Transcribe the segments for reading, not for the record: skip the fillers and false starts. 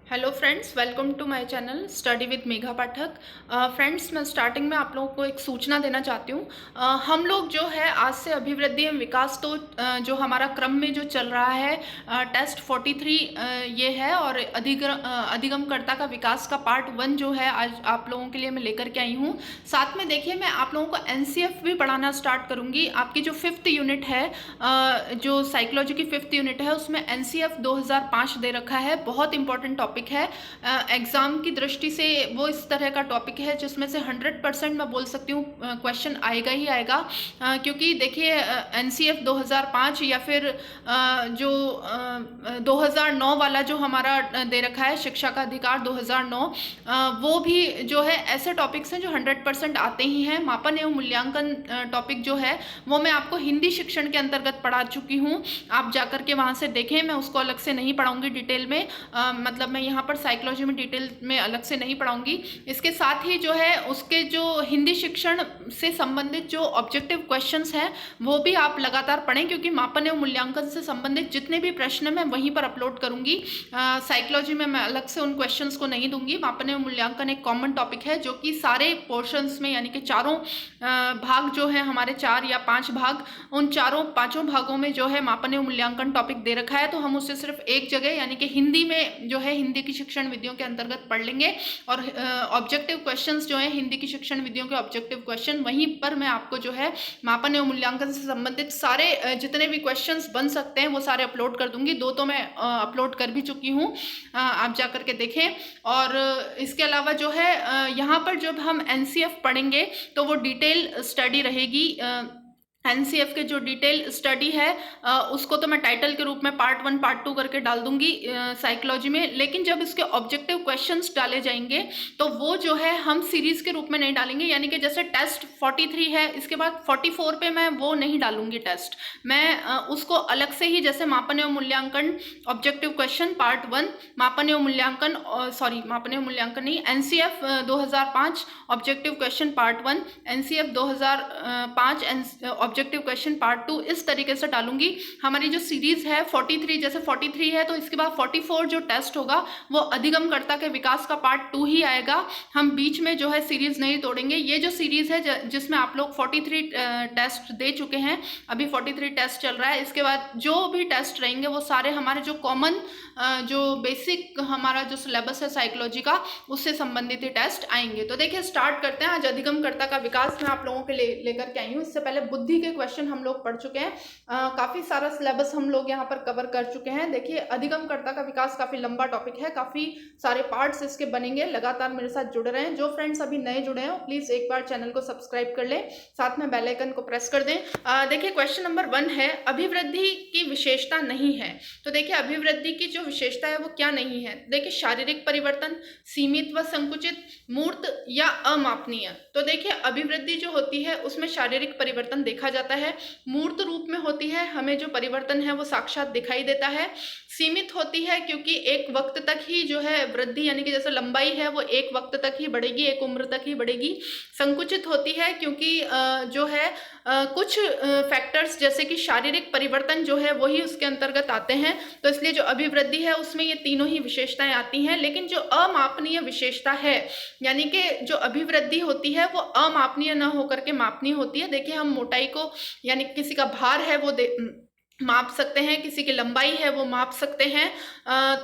Hello friends, welcome to my channel study with Megha Pathak. Friends, मैं starting में आप लोगों को एक सूचना देना चाहती हूँ। हम लोग जो है आज से अभिवृद्धि एवं विकास तो जो हमारा क्रम में जो चल रहा है टेस्ट 43 ये है, और अधिगमकर्ता का विकास का पार्ट 1 जो है आज आप लोगों के लिए मैं लेकर के आई हूँ। साथ में देखिए, मैं आप लोगों को एनसीएफ भी पढ़ाना स्टार्ट करूँगी। आपकी जो 5th यूनिट है, जो साइकोलॉजी की 5th यूनिट है, उसमें एनसीएफ 2005 दे रखा है। बहुत इंपॉर्टेंट टॉपिक है। एग्जाम की दृष्टि से वो इस तरह का टॉपिक है जिसमें से 100% मैं बोल सकती हूँ क्वेश्चन आएगा ही आएगा। क्योंकि देखिए, एनसीएफ 2005 या फिर जो 2009 वाला जो हमारा दे रखा है, शिक्षा का अधिकार 2009, वो भी जो है ऐसे टॉपिक्स हैं जो 100% आते ही हैं। मापन एवं मूल्यांकन टॉपिक जो है वो मैं आपको हिंदी शिक्षण के अंतर्गत पढ़ा चुकी हूँ। आप जाकर के वहाँ से देखें, मैं उसको अलग से नहीं पढ़ाऊंगी डिटेल में। मतलब मैं यहाँ पर साइकोलॉजी में डिटेल में अलग से नहीं पढ़ाऊंगी। इसके साथ ही जो है उसके जो हिंदी शिक्षण से संबंधित जो ऑब्जेक्टिव क्वेश्चंस हैं वो भी आप लगातार पढ़ें, क्योंकि मापन एवं मूल्यांकन से संबंधित जितने भी प्रश्न मैं वहीं पर अपलोड करूंगी। साइकोलॉजी में मैं अलग से उन क्वेश्चंस को नहीं दूंगी। मापन एवं मूल्यांकन एक कॉमन टॉपिक है जो कि सारे पोर्शंस में, यानी कि चारों भाग जो है हमारे 4 या 5 भाग, उन चारों 5 भागों में जो है मापन एवं मूल्यांकन टॉपिक दे रखा है। तो हम उसे सिर्फ एक जगह, यानी कि हिंदी में जो है हिंदी की शिक्षण विधियों के अंतर्गत पढ़ लेंगे, और ऑब्जेक्टिव क्वेश्चंस जो है हिंदी की शिक्षण विधियों के ऑब्जेक्टिव क्वेश्चन, वहीं पर मैं आपको जो है मापन एवं मूल्यांकन से संबंधित सारे जितने भी क्वेश्चंस बन सकते हैं वो सारे अपलोड कर दूंगी। 2 तो मैं अपलोड कर भी चुकी हूँ, आप जा करके देखें। और इसके अलावा जो है यहाँ पर जब हम एनसीएफ पढ़ेंगे तो वो डिटेल स्टडी रहेगी। एनसीएफ के जो डिटेल स्टडी है उसको तो मैं टाइटल के रूप में पार्ट 1 पार्ट 2 करके डाल दूंगी साइकोलॉजी में। लेकिन जब इसके ऑब्जेक्टिव क्वेश्चंस डाले जाएंगे तो वो जो है हम सीरीज के रूप में नहीं डालेंगे, यानी कि जैसे टेस्ट 43 है, इसके बाद 44 पे मैं वो नहीं डालूंगी टेस्ट। मैं उसको अलग से ही, जैसे मापन एवं मूल्यांकन ऑब्जेक्टिव क्वेश्चन पार्ट 1, मापन एवं मूल्यांकन मापन एवं मूल्यांकन नहीं, NCF 2005 objective question part 1, NCF 2005 objective question part 2, इस तरीके से डालूंगी। हमारी जो सीरीज है 43, जैसे 43 है तो इसके बाद 44 जो टेस्ट होगा वो अधिगमकर्ता के विकास का पार्ट 2 ही आएगा। हम बीच में जो है सीरीज नहीं तोड़ेंगे। ये जो सीरीज है जिसमें आप लोग 43 टेस्ट दे चुके हैं, अभी 43 टेस्ट चल रहा है, इसके बाद जो भी टेस्ट रहेंगे वो सारे हमारे जो कॉमन जो बेसिक हमारा जो सिलेबस है साइकोलॉजी का, उससे संबंधित ही टेस्ट आएंगे। तो देखिए, स्टार्ट करते हैं। आज अधिगमकर्ता का विकास मैं आप लोगों के लेकर के आई हूँ। इससे पहले बुद्धि के क्वेश्चन हम लोग पढ़ चुके हैं। काफी सारा सिलेबस हम लोग यहाँ पर कवर कर चुके हैं। देखिए, अधिगमकर्ता का विकास काफी लंबा टॉपिक है, काफी सारे पार्ट्स इसके बनेंगे। लगातार मेरे साथ जुड़े रहें। जो फ्रेंड्स अभी नए जुड़े हो प्लीज एक बार चैनल को सब्सक्राइब कर लें, साथ में बेल आइकन को प्रेस कर दें। देखिए, क्वेश्चन नंबर 1 है, अभिवृद्धि की विशेषता नहीं है। तो देखिए, अभिवृद्धि की जो विशेषता है वो क्या नहीं है। देखिए, शारीरिक परिवर्तन, सीमित व संकुचित, मूर्त या अमापनीय। तो देखिए, अभिवृद्धि जो होती है उसमें शारीरिक परिवर्तन देखा जाता है, मूर्त रूप में होती है, हमें जो परिवर्तन है वो साक्षात दिखाई देता है। सीमित होती है क्योंकि एक वक्त तक ही जो है वृद्धि, यानी कि जैसे लंबाई है वो एक वक्त तक ही बढ़ेगी, एक उम्र तक ही बढ़ेगी। संकुचित होती है क्योंकि जो है कुछ फैक्टर्स जैसे कि शारीरिक परिवर्तन जो है वही उसके अंतर्गत आते हैं। तो इसलिए जो अभिवृद्धि है उसमें ये तीनों ही विशेषताएं आती हैं। लेकिन जो अमापनीय विशेषता है, यानी कि जो अभिवृद्धि होती है वो अमापनीय न होकर के मापनीय होती है। देखिए, हम मोटाई को, यानी किसी का भार है वो माप सकते हैं, किसी की लंबाई है वो माप सकते हैं।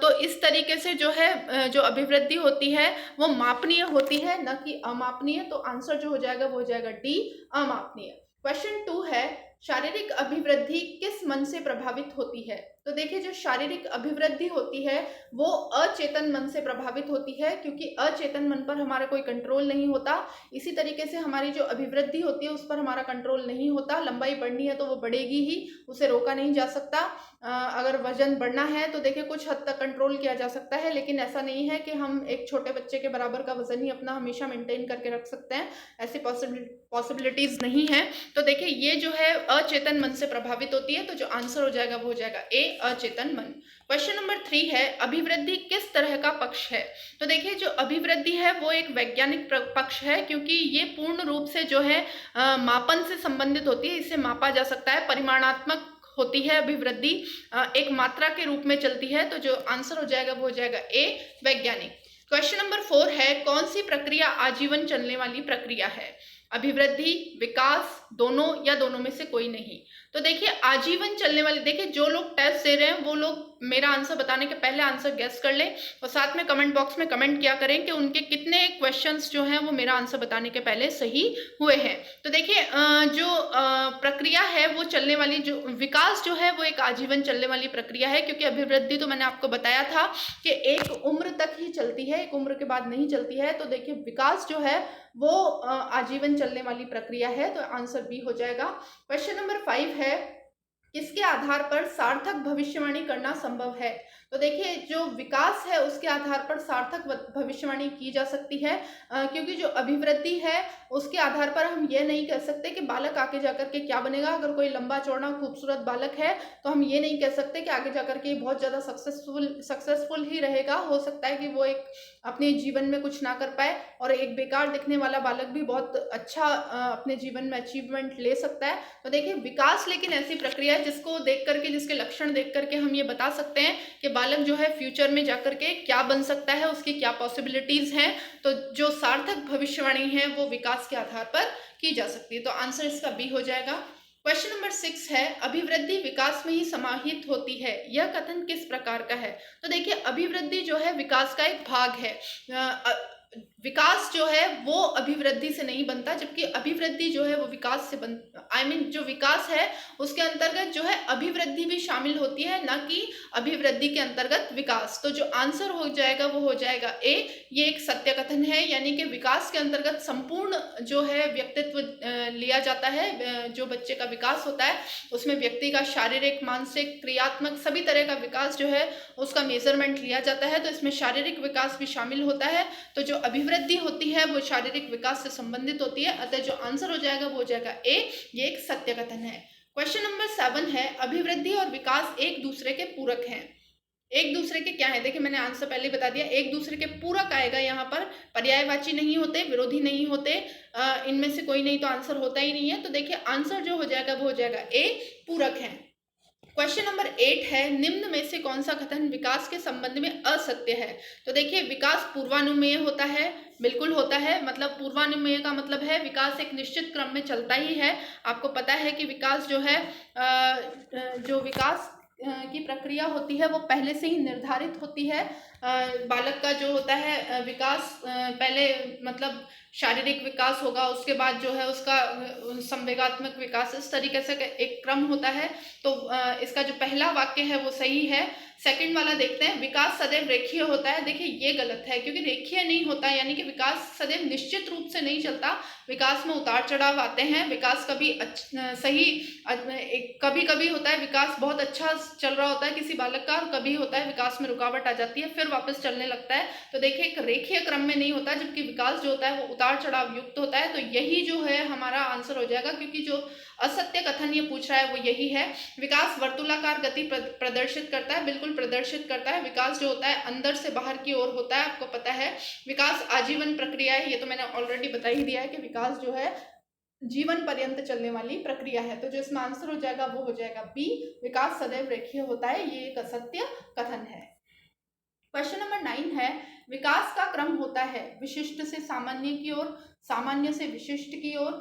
तो इस तरीके से जो है जो अभिवृद्धि होती है वो मापनीय होती है, न कि अमापनीय। तो आंसर जो हो जाएगा वो हो जाएगा डी, अमापनीय। क्वेश्चन 2 है, शारीरिक अभिवृद्धि किस मन से प्रभावित होती है। तो देखिए, जो शारीरिक अभिवृद्धि होती है वो अचेतन मन से प्रभावित होती है, क्योंकि अचेतन मन पर हमारा कोई कंट्रोल नहीं होता। इसी तरीके से हमारी जो अभिवृद्धि होती है उस पर हमारा कंट्रोल नहीं होता। लंबाई बढ़नी है तो वो बढ़ेगी ही, उसे रोका नहीं जा सकता। अगर वजन बढ़ना है तो देखिए कुछ हद तक कंट्रोल किया जा सकता है, लेकिन ऐसा नहीं है कि हम एक छोटे बच्चे के बराबर का वजन ही अपना हमेशा मेंटेन करके रख सकते हैं, ऐसी पॉसिबिलिटीज नहीं है। तो देखिए, ये जो है अचेतन मन से प्रभावित होती है, तो जो आंसर हो जाएगा वो हो जाएगा ए, अचेतन मन। क्वेश्चन नंबर 3 है, अभिवृद्धि किस तरह का पक्ष है। तो देखिए, जो अभिवृद्धि है वो एक वैज्ञानिक पक्ष है, क्योंकि ये पूर्ण रूप से जो है मापन से संबंधित होती है, इसे मापा जा सकता है, परिमाणात्मक होती है अभिवृद्धि, एक मात्रा के रूप में चलती है, तो जो आंसर हो जाएगा वो हो जाएगा ए, वैज्ञानिक। क्वेश्चन नंबर 4 है, कौन सी प्रक्रिया आजीवन चलने वाली प्रक्रिया है? अभिवृद्धि, विकास, दोनों या दोनों में से कोई नहीं। तो देखिए आजीवन चलने वाली, देखिए जो लोग टेस्ट दे रहे हैं वो लोग मेरा आंसर बताने के पहले आंसर गेस कर लें और साथ में कमेंट बॉक्स में कमेंट किया करें कि उनके कितने क्वेश्चंस जो हैं वो मेरा आंसर बताने के पहले सही हुए हैं। तो देखिए जो प्रक्रिया है वो चलने वाली, जो विकास जो है वो एक आजीवन चलने वाली प्रक्रिया है, क्योंकि अभिवृद्धि तो मैंने आपको बताया था कि एक उम्र तक ही चलती है, एक उम्र के बाद नहीं चलती है। तो देखिए विकास जो है वो आजीवन चलने वाली प्रक्रिया है, तो आंसर बी हो जाएगा। क्वेश्चन नंबर 5 है, किसके आधार पर सार्थक भविष्यवाणी करना संभव है? तो देखिए जो विकास है उसके आधार पर सार्थक भविष्यवाणी की जा सकती है, क्योंकि जो अभिवृद्धि है उसके आधार पर हम ये नहीं कह सकते कि बालक आगे जाकर के क्या बनेगा। अगर कोई लंबा चौड़ा खूबसूरत बालक है तो हम ये नहीं कह सकते कि आगे जाकर के बहुत ज़्यादा सक्सेसफुल ही रहेगा। हो सकता है कि वो एक अपने जीवन में कुछ ना कर पाए, और एक बेकार दिखने वाला बालक भी बहुत अच्छा अपने जीवन में अचीवमेंट ले सकता है। तो देखिए विकास लेकिन ऐसी प्रक्रिया है जिसको देख करके, जिसके लक्षण देख करके हम ये बता सकते हैं कि बालक जो है फ्यूचर में जाकर के क्या बन सकता है, उसकी क्या पॉसिबिलिटीज हैं। तो जो सार्थक भविष्यवाणी है वो विकास के आधार पर की जा सकती है, तो आंसर इसका बी हो जाएगा। क्वेश्चन नंबर 6 है, अभिवृद्धि विकास में ही समाहित होती है, यह कथन किस प्रकार का है? तो देखिए अभिवृद्धि जो है विकास का एक भाग है। विकास जो है वो अभिवृद्धि से नहीं बनता, जबकि अभिवृद्धि जो है वो विकास से जो विकास है उसके अंतर्गत जो है अभिवृद्धि भी शामिल होती है, ना कि अभिवृद्धि के अंतर्गत विकास। तो जो आंसर हो जाएगा वो हो जाएगा ए, ये एक सत्य कथन है, यानी कि विकास के अंतर्गत संपूर्ण जो है व्यक्तित्व लिया जाता है। जो बच्चे का विकास होता है उसमें व्यक्ति का शारीरिक, मानसिक, क्रियात्मक सभी तरह का विकास जो है उसका मेजरमेंट लिया जाता है, तो इसमें शारीरिक विकास भी शामिल होता है। तो जो अभिवृद्धि होती है वो शारीरिक विकास से संबंधित होती है, अतः जो आंसर हो जाएगा वो हो जाएगा ए, ये एक सत्य कथन है। क्वेश्चन नंबर 7 है, अभिवृद्धि और विकास एक दूसरे के पूरक हैं। एक दूसरे के क्या है? देखिए मैंने आंसर पहले बता दिया, एक दूसरे के पूरक आएगा यहाँ पर, पर्यायवाची नहीं होते, विरोधी नहीं होते, इनमें से कोई नहीं, तो आंसर होता ही नहीं है। तो देखिए आंसर जो हो जाएगा वो हो जाएगा ए, पूरक है। क्वेश्चन नंबर 8 है, निम्न में से कौन सा कथन विकास के संबंध में असत्य है? तो देखिए विकास पूर्वानुमेय होता है, बिल्कुल होता है, मतलब पूर्वानुमेय का मतलब है विकास एक निश्चित क्रम में चलता ही है। आपको पता है कि विकास जो है जो विकास की प्रक्रिया होती है वो पहले से ही निर्धारित होती है। बालक का जो होता है विकास पहले मतलब शारीरिक विकास होगा, उसके बाद जो है उसका संवेगात्मक विकास, इस तरीके से एक क्रम होता है। तो इसका जो पहला वाक्य है वो सही है। सेकंड वाला देखते हैं, विकास सदैव रेखीय होता है। देखिए ये गलत है, क्योंकि रेखीय नहीं होता, यानी कि विकास सदैव निश्चित रूप से नहीं चलता, विकास में उतार चढ़ाव आते हैं। विकास कभी सही, कभी कभी होता है विकास बहुत अच्छा चल रहा होता है किसी बालक का, और कभी होता है विकास में रुकावट आ जाती है, फिर वापस चलने लगता है। तो देखिए एक रेखीय क्रम में नहीं होता, जबकि विकास जो होता है वो उतार चढ़ाव युक्त होता है। तो यही जो है हमारा आंसर हो जाएगा, क्योंकि जो असत्य कथन ये पूछ रहा है वो यही है। विकास वर्तुलाकार गति प्रदर्शित करता है, बिल्कुल प्रदर्शित करता है। विकास जो होता है अंदर से बाहर की ओर होता है, आपको पता है। विकास आजीवन प्रक्रिया है, ये तो मैंने ऑलरेडी बता ही दिया है कि विकास जो है जीवन पर्यंत चलने वाली प्रक्रिया है। तो जो इसमें आंसर हो जाएगा वो हो जाएगा बी, विकास सदैव रेखीय होता है, ये एक असत्य कथन है। क्वेश्चन नंबर 9 है, विकास का क्रम होता है विशिष्ट से सामान्य की ओर, सामान्य से विशिष्ट की ओर,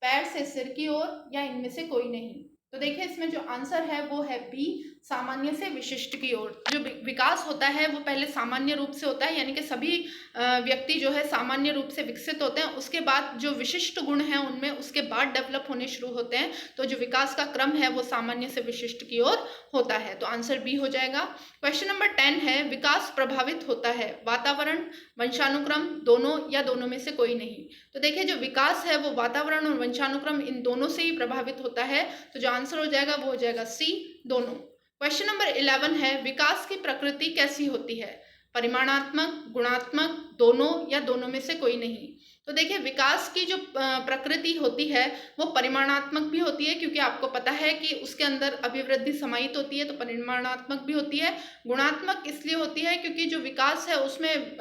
पैर से सिर की ओर, या इनमें से कोई नहीं। तो देखिए इसमें जो आंसर है वो है बी, सामान्य से विशिष्ट की ओर। जो विकास होता है वो पहले सामान्य रूप से होता है, यानी कि सभी व्यक्ति जो है सामान्य रूप से विकसित होते हैं, उसके बाद जो विशिष्ट गुण हैं उनमें उसके बाद डेवलप होने शुरू होते हैं। तो जो विकास का क्रम है वो सामान्य से विशिष्ट की ओर होता है, तो आंसर बी हो जाएगा। क्वेश्चन नंबर 10 है, विकास प्रभावित होता है वातावरण, वंशानुक्रम, दोनों या दोनों में से कोई नहीं। तो देखिए जो विकास है वो वातावरण और वंशानुक्रम इन दोनों से ही प्रभावित होता है, तो जो आंसर हो जाएगा वो हो जाएगा सी, दोनों। क्वेश्चन नंबर 11 है, विकास की प्रकृति कैसी होती है? परिमाणात्मक, गुणात्मक, दोनों या दोनों में से कोई नहीं। तो देखिए विकास की जो प्रकृति होती है वो परिमाणात्मक भी होती है, क्योंकि आपको पता है कि उसके अंदर अभिवृद्धि समाहित होती है, तो परिमाणात्मक भी होती है। गुणात्मक इसलिए होती है क्योंकि जो विकास है उसमें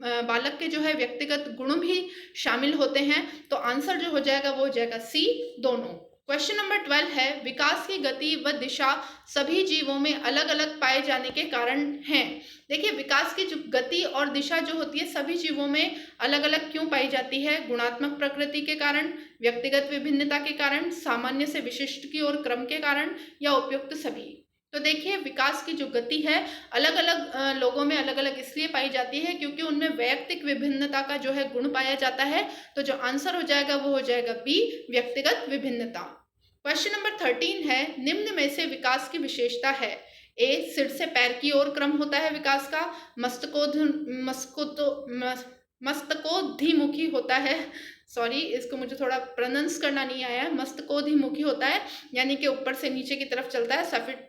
बालक के जो है व्यक्तिगत गुण भी शामिल होते हैं, तो आंसर जो हो जाएगा वो हो जाएगा सी, दोनों। क्वेश्चन नंबर 12 है, विकास की गति व दिशा सभी जीवों में अलग अलग पाए जाने के कारण हैं। देखिए, विकास की जो गति और दिशा जो होती है सभी जीवों में अलग अलग क्यों पाई जाती है? गुणात्मक प्रकृति के कारण, व्यक्तिगत विभिन्नता के कारण, सामान्य से विशिष्ट की ओर क्रम के कारण, या उपयुक्त सभी। तो देखिए, विकास की जो गति है अलग अलग लोगों में अलग अलग इसलिए पाई जाती है क्योंकि उनमें वैयक्तिक विभिन्नता का जो है गुण पाया जाता है। तो जो आंसर हो जाएगा वो हो जाएगा बी, व्यक्तिगत विभिन्नता। क्वेश्चन नंबर 13 है, निम्न में से विकास की विशेषता है। ए, सिर से पैर की ओर क्रम होता है विकास का। मस्तकोद्धिमुखी होता है, सॉरी इसको मुझे थोड़ा प्रोनाउंस करना नहीं आया है, मस्तकोद्धिमुखी होता है यानी कि ऊपर से नीचे की तरफ चलता है।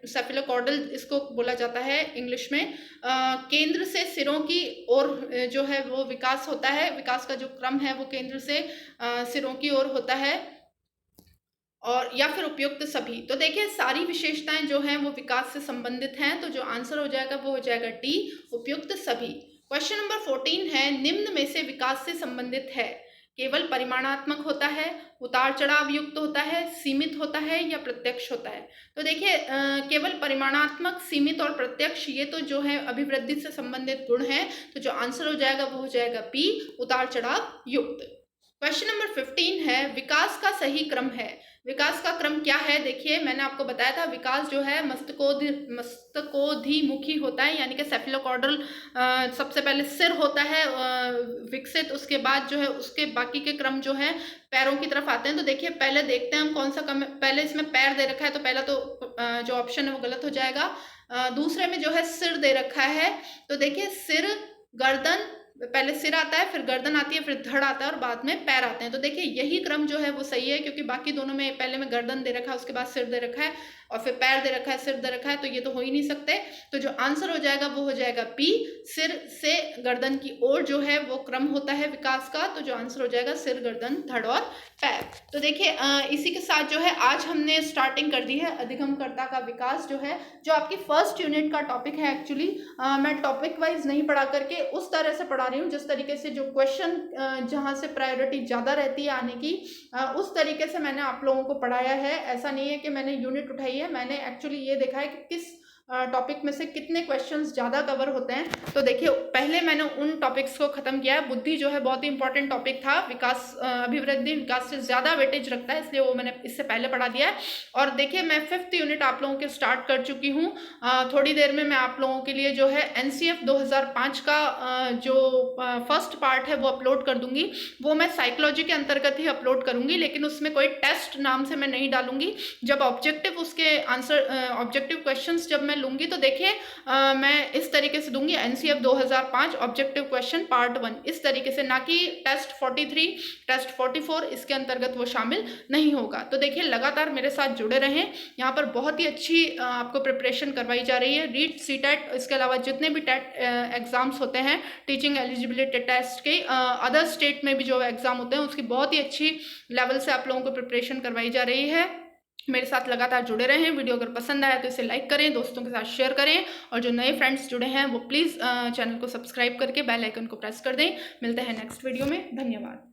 सेफिलोकॉर्डल इसको बोला जाता है इंग्लिश में। केंद्र से सिरों की ओर जो है वो विकास होता है, विकास का जो क्रम है वो केंद्र से सिरों की ओर होता है, और या फिर उपयुक्त सभी। तो देखिए, सारी विशेषताएं जो हैं वो विकास से संबंधित हैं, तो जो आंसर हो जाएगा वो हो जाएगा डी, उपयुक्त सभी। क्वेश्चन नंबर 14 है, निम्न में से विकास से संबंधित है। केवल परिमाणात्मक होता है, उतार चढ़ाव युक्त होता है, सीमित होता है, या प्रत्यक्ष होता है। तो देखिए, केवल परिमाणात्मक, सीमित और प्रत्यक्ष ये तो जो है अभिवृद्धि से संबंधित गुण है, तो जो आंसर हो जाएगा वो हो जाएगा बी, उतार चढ़ाव युक्त। क्वेश्चन नंबर 15 है, विकास का सही क्रम है। विकास का क्रम क्या है? देखिए, मैंने आपको बताया था विकास जो है मस्तकोद्धिमुखी होता है यानी कि सेफिलोकॉर्डल, सबसे पहले सिर होता है विकसित, उसके बाद जो है उसके बाकी के क्रम जो है पैरों की तरफ आते हैं। तो देखिए, पहले देखते हैं हम कौन सा क्रम। पहले इसमें पैर दे रखा है तो पहला तो जो ऑप्शन है वो गलत हो जाएगा। दूसरे में जो है सिर दे रखा है, तो देखिए सिर, गर्दन, पहले सिर आता है, फिर गर्दन आती है, फिर धड़ आता है और बाद में पैर आते हैं। तो देखिए, यही क्रम जो है वो सही है क्योंकि बाकी दोनों में पहले में गर्दन दे रखा है, उसके बाद सिर दे रखा है, और फिर पैर दे रखा है, सिर दे रखा है, तो ये तो हो ही नहीं सकते। तो जो आंसर हो जाएगा वो हो जाएगा बी, सिर से गर्दन की ओर जो है वो क्रम होता है विकास का। तो जो आंसर हो जाएगा सिर, गर्दन, धड़ और पैर। तो देखिए, इसी के साथ जो है आज हमने स्टार्टिंग कर दी है अधिगमकर्ता का विकास, जो है जो आपकी फर्स्ट यूनिट का टॉपिक है। एक्चुअली मैं टॉपिक वाइज नहीं पढ़ा करके उस तरह से पढ़ा रही हूँ जिस तरीके से जो क्वेश्चन जहाँ से प्रायोरिटी ज़्यादा रहती है आने की, उस तरीके से मैंने आप लोगों को पढ़ाया है। ऐसा नहीं है कि मैंने यूनिट उठाई है, मैंने एक्चुअली ये देखा है कि किस टॉपिक में से कितने क्वेश्चंस ज़्यादा कवर होते हैं। तो देखिए, पहले मैंने उन टॉपिक्स को खत्म किया है। बुद्धि जो है बहुत ही इंपॉर्टेंट टॉपिक था, विकास अभिवृद्धि विकास से ज़्यादा वेटेज रखता है, इसलिए वो मैंने इससे पहले पढ़ा दिया है। और देखिए, मैं 5th यूनिट आप लोगों के स्टार्ट कर चुकी हूँ। थोड़ी देर में मैं आप लोगों के लिए जो है NCF 2005 का जो फर्स्ट पार्ट है वो अपलोड कर दूंगी। वो मैं साइकोलॉजी के अंतर्गत ही अपलोड करूंगी, लेकिन उसमें कोई टेस्ट नाम से मैं नहीं डालूंगी। जब ऑब्जेक्टिव उसके आंसर ऑब्जेक्टिव क्वेश्चंस जब मैं लूंगी तो देखिए, मैं इस तरीके से दूंगी NCF 2005 ऑब्जेक्टिव क्वेश्चन पार्ट 1, इस तरीके से, ना कि टेस्ट 43, टेस्ट 44 इसके अंतर्गत वो शामिल नहीं होगा। तो देखिए, लगातार मेरे साथ जुड़े रहें, यहाँ पर बहुत ही अच्छी आपको प्रिपरेशन करवाई जा रही है। रीट, सीटेट, इसके अलावा जितने भी टेट एग्जाम्स होते हैं, टीचिंग एलिजिबिलिटी टेस्ट के, अदर स्टेट में भी जो एग्जाम होते हैं उसकी बहुत ही अच्छी लेवल से आप लोगों को प्रिपरेशन करवाई जा रही है। मेरे साथ लगातार जुड़े रहें। वीडियो अगर पसंद आया तो इसे लाइक करें, दोस्तों के साथ शेयर करें, और जो नए फ्रेंड्स जुड़े हैं वो प्लीज़ चैनल को सब्सक्राइब करके बेल आइकन को प्रेस कर दें। मिलते हैं नेक्स्ट वीडियो में। धन्यवाद।